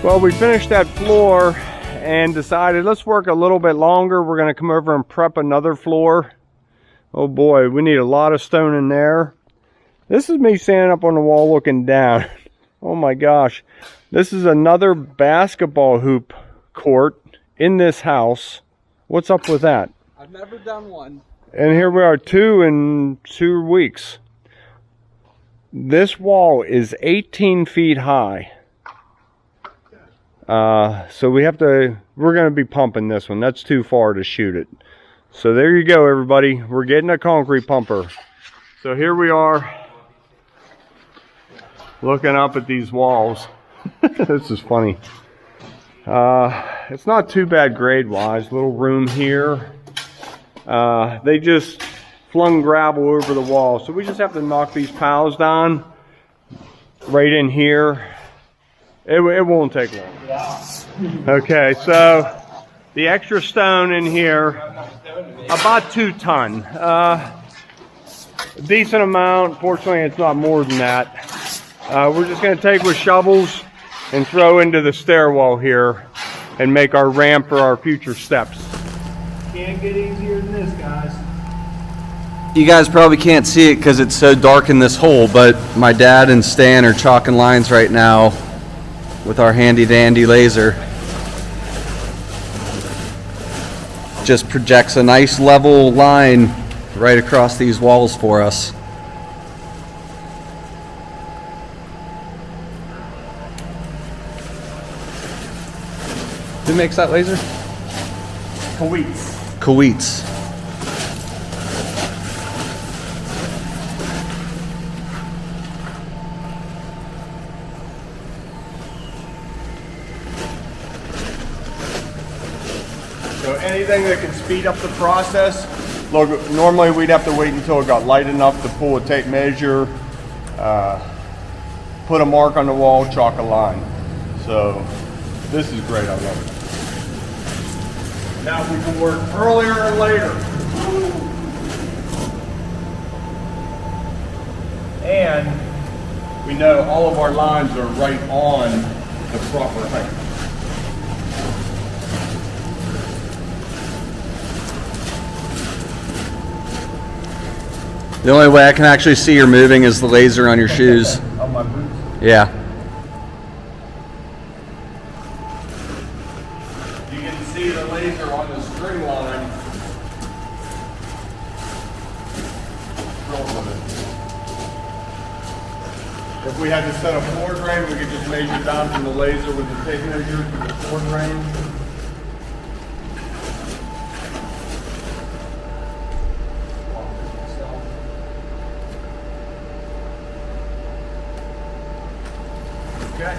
Well, we finished that floor and decided let's work a little bit longer. We're going to come over and prep another floor. Oh boy, we need a lot of stone in there. This is me standing up on the wall looking down. Oh my gosh. This is another basketball hoop court in this house. What's up with that? I've never done one. And here we are, 2 in 2 weeks. This wall is 18 feet high. So we're going to be pumping this one. That's too far to shoot it. So there you go, everybody. We're getting a concrete pumper. So here we are, looking up at these walls. This is funny. It's not too bad grade-wise. Little room here. They just flung gravel over the wall, so we just have to knock these piles down right in here. It won't take long. Okay, so the extra stone in here, about 2 ton. A decent amount. Fortunately, it's not more than that. We're just going to take with shovels and throw into the stairwell here and make our ramp for our future steps. Can't get easier than this, guys. You guys probably can't see it because it's so dark in this hole, but my dad and Stan are chalking lines right now with our handy dandy laser. Just projects a nice level line right across these walls for us. Who makes that laser? Coetes. Coetes. So anything that can speed up the process. Look, normally we'd have to wait until it got light enough to pull a tape measure, put a mark on the wall, chalk a line. So this is great, I love it. Now we can work earlier and later. And we know all of our lines are right on the proper height. The only way I can actually see you're moving is the laser on your shoes. On my boots. Yeah. You can see the laser on the string line. If we had to set a floor drain, we could just measure down from the laser with the tape measure to the floor drain. Okay.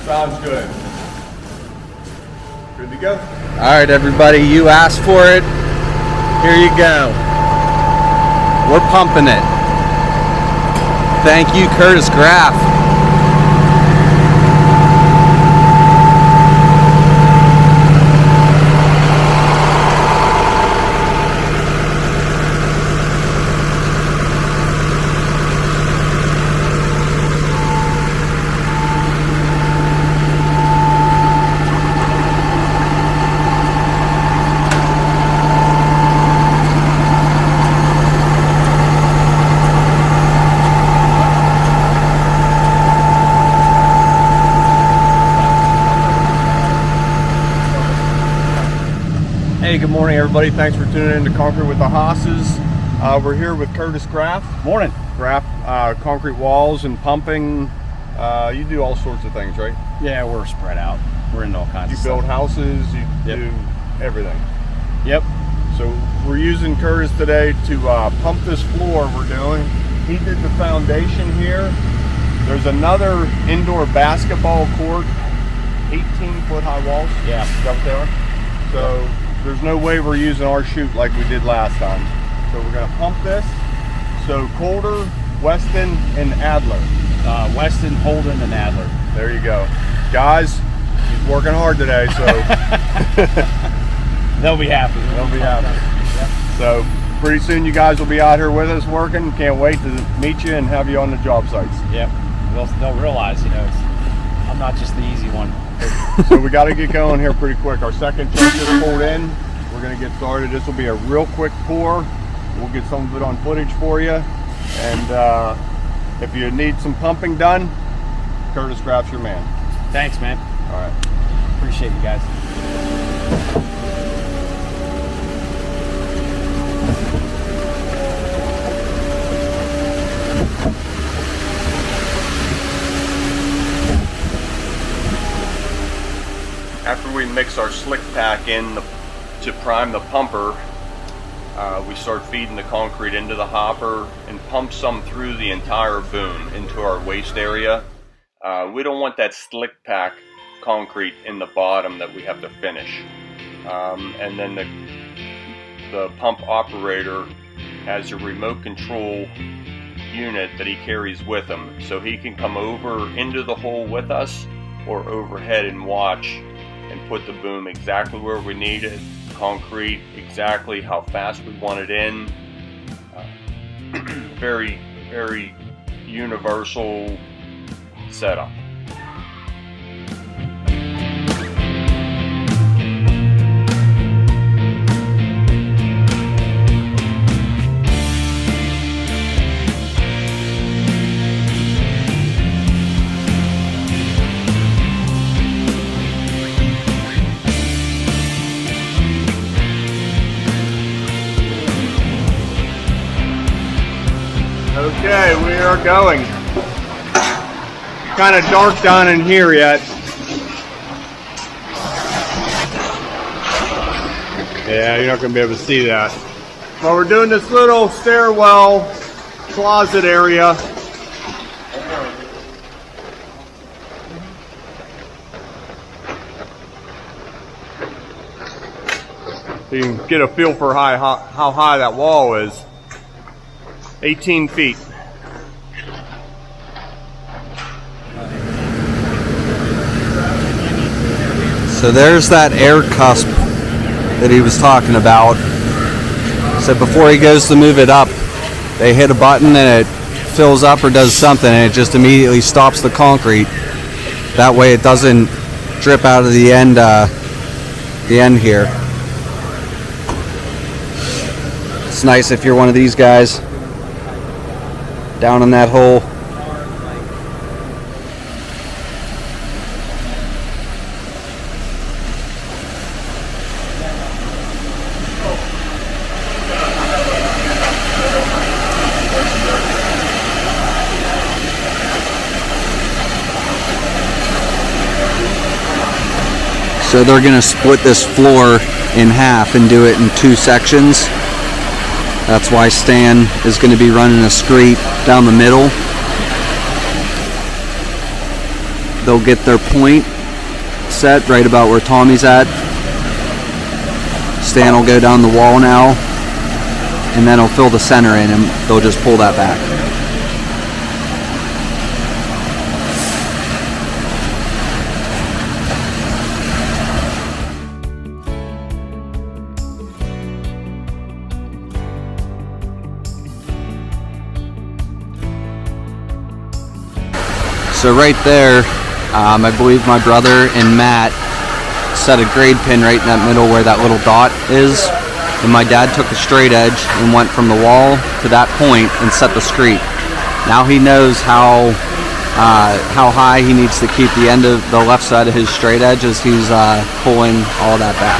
Sounds good. Good to go. All right, everybody, you asked for it. Here you go. We're pumping it. Thank you, Curtis Graff. Hey, good morning, everybody. Thanks for tuning in to Concrete with the Hosses. We're here with Curtis Graff. Morning. Graff, concrete walls and pumping. You do all sorts of things, right? Yeah, we're spread out. We're into all kinds You of build stuff. houses, you Yep. do everything. Yep. So we're using Curtis today to pump this floor we're doing. He did the foundation here. There's another indoor basketball court, 18-foot high walls. Yeah. Is that what they are? So there's no way we're using our chute like we did last time. So we're gonna pump this. So Calder, Weston, and Adler. Weston, Holden, and Adler. There you go. Guys, he's working hard today, so They'll be happy. they'll be happy. Yep. So pretty soon you guys will be out here with us working. Can't wait to meet you and have you on the job sites. Yep. They'll realize, you know, I'm I'm not just the easy one. So we got to get going here pretty quick. Our second truck just pulled in. We're going to get started. This will be a real quick pour. We'll get some of it on footage for you. And if you need some pumping done, Curtis Craft's your man. Thanks, man. All right. Appreciate you guys. After we mix our slick pack in to prime the pumper, we start feeding the concrete into the hopper and pump some through the entire boom into our waste area. We don't want that slick pack concrete in the bottom that we have to finish. And then the pump operator has a remote control unit that he carries with him, so he can come over into the hole with us or overhead and watch and put the boom exactly where we need it, concrete exactly how fast we want it in. Very, very universal setup. Okay, we are going. Kind of dark down in here yet. Yeah, you're not going to be able to see that. But we're doing this little stairwell closet area. So you can get a feel for how high that wall is. 18 feet. So there's that air cusp that he was talking about. So before he goes to move it up, they hit a button and it fills up or does something, and it just immediately stops the concrete. That way it doesn't drip out of the end here. It's nice if you're one of these guys down in that hole. So they're going to split this floor in half and do it in 2 sections. That's why Stan is going to be running a screed down the middle. They'll get their point set right about where Tommy's at. Stan will go down the wall now, and then he'll fill the center in, and they'll just pull that back. So right there, I believe my brother and Matt set a grade pin right in that middle where that little dot is. And my dad took the straight edge and went from the wall to that point and set the screed. Now he knows how high he needs to keep the end of the left side of his straight edge as he's pulling all that back.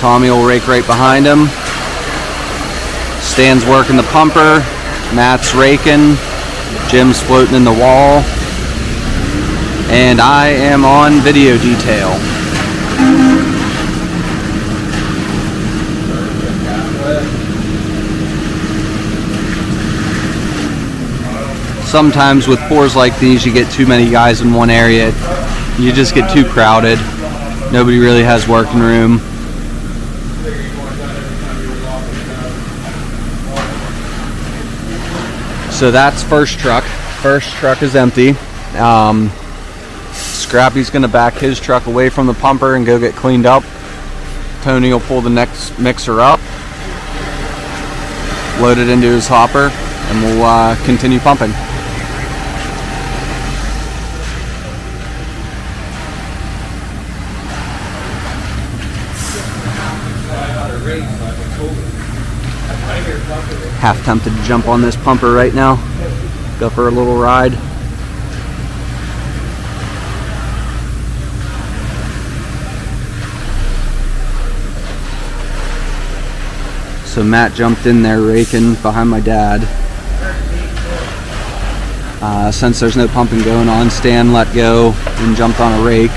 Tommy will rake right behind him. Stan's working the pumper. Matt's raking. Jim's floating in the wall, and I am on video detail. Sometimes with pours like these, you get too many guys in one area. You just get too crowded. Nobody really has working room. So that's first truck. First truck is empty. Scrappy's gonna back his truck away from the pumper and go get cleaned up. Tony will pull the next mixer up, load it into his hopper, and we'll continue pumping. Half tempted to jump on this pumper right now. Go for a little ride. So Matt jumped in there raking behind my dad. Since there's no pumping going on, Stan let go and jumped on a rake.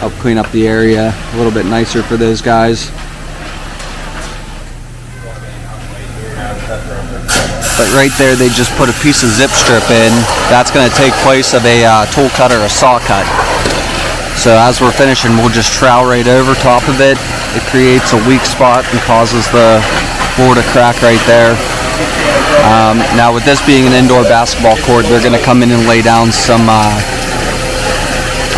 Help clean up the area a little bit nicer for those guys. But right there they just put a piece of zip strip in. That's going to take place of a tool cut or a saw cut. So as we're finishing, we'll just trowel right over top of it. It creates a weak spot and causes the floor to crack right there. Now with this being an indoor basketball court, they're going to come in and lay down some, I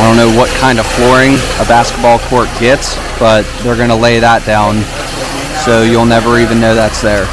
don't know what kind of flooring a basketball court gets, but they're going to lay that down so you'll never even know that's there.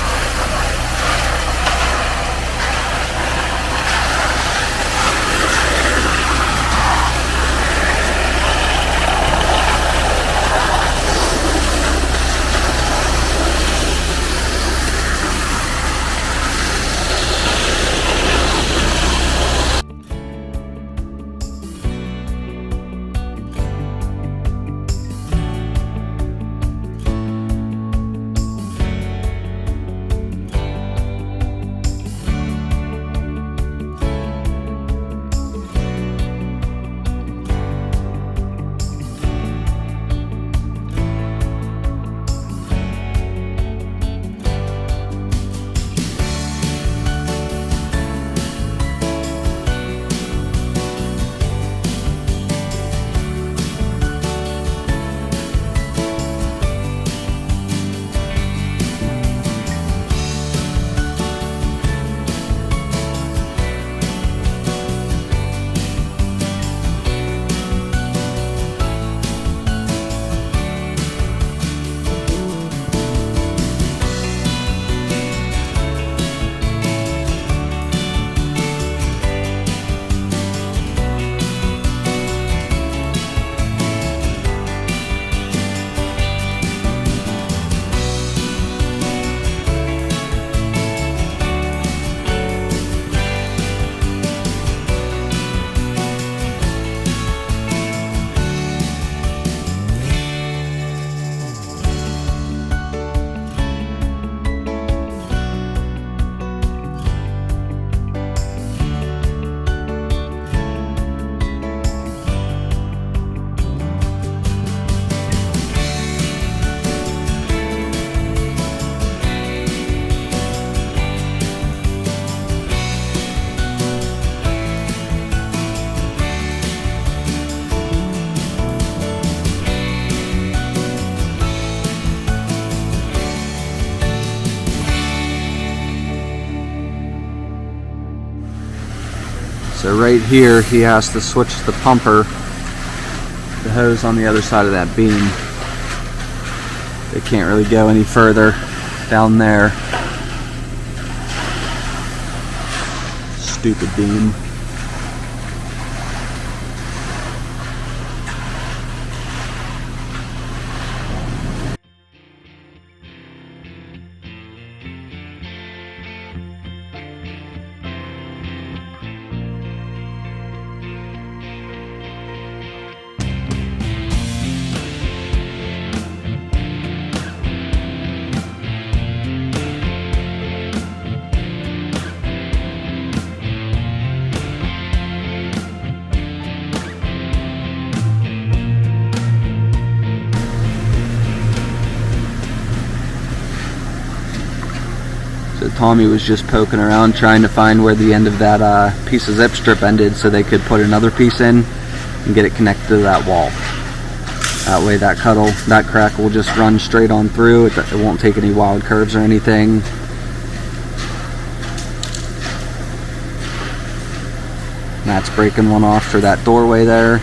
So right here he has to switch the pumper, the hose on the other side of that beam. They can't really go any further down there. Stupid beam. So Tommy was just poking around trying to find where the end of that piece of zip strip ended so they could put another piece in and get it connected to that wall. That way that crack will just run straight on through. It won't take any wild curves or anything. Matt's breaking one off for that doorway there.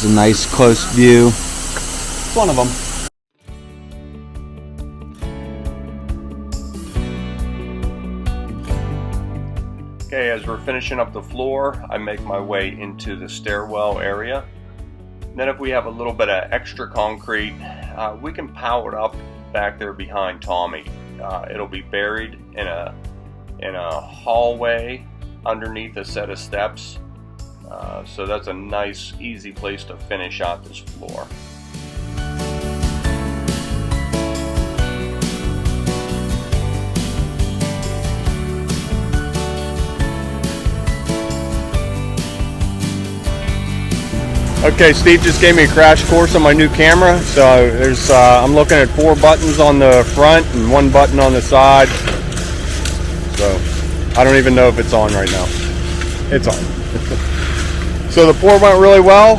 It's a nice close view. It's one of them. Okay, as we're finishing up the floor, I make my way into the stairwell area. Then if we have a little bit of extra concrete, we can pow it up back there behind Tommy. It'll be buried in a hallway underneath a set of steps. So that's a nice, easy place to finish out this floor. Okay, Steve just gave me a crash course on my new camera. So there's, I'm looking at 4 buttons on the front and 1 button on the side. So I don't even know if it's on right now. It's on. So the pour went really well.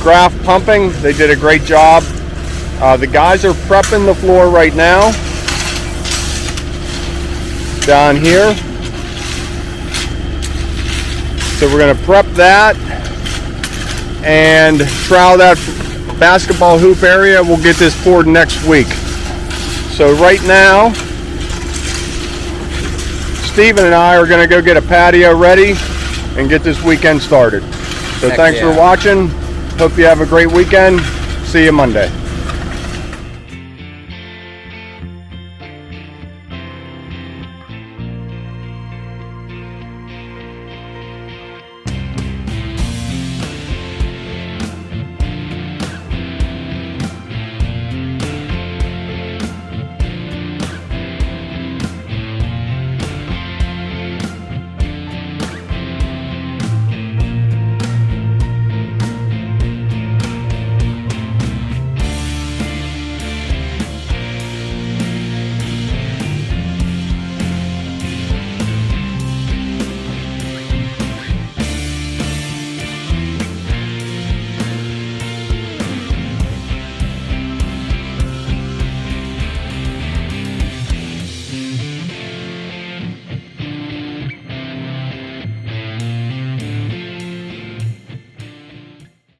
Graph pumping, they did a great job. The guys are prepping the floor right now. Down here. So we're gonna prep that and trowel that basketball hoop area. We'll get this poured next week. So right now, Steven and I are gonna go get a patio ready and get this weekend started. So Heck thanks for yeah. watching. Hope you have a great weekend. See you Monday.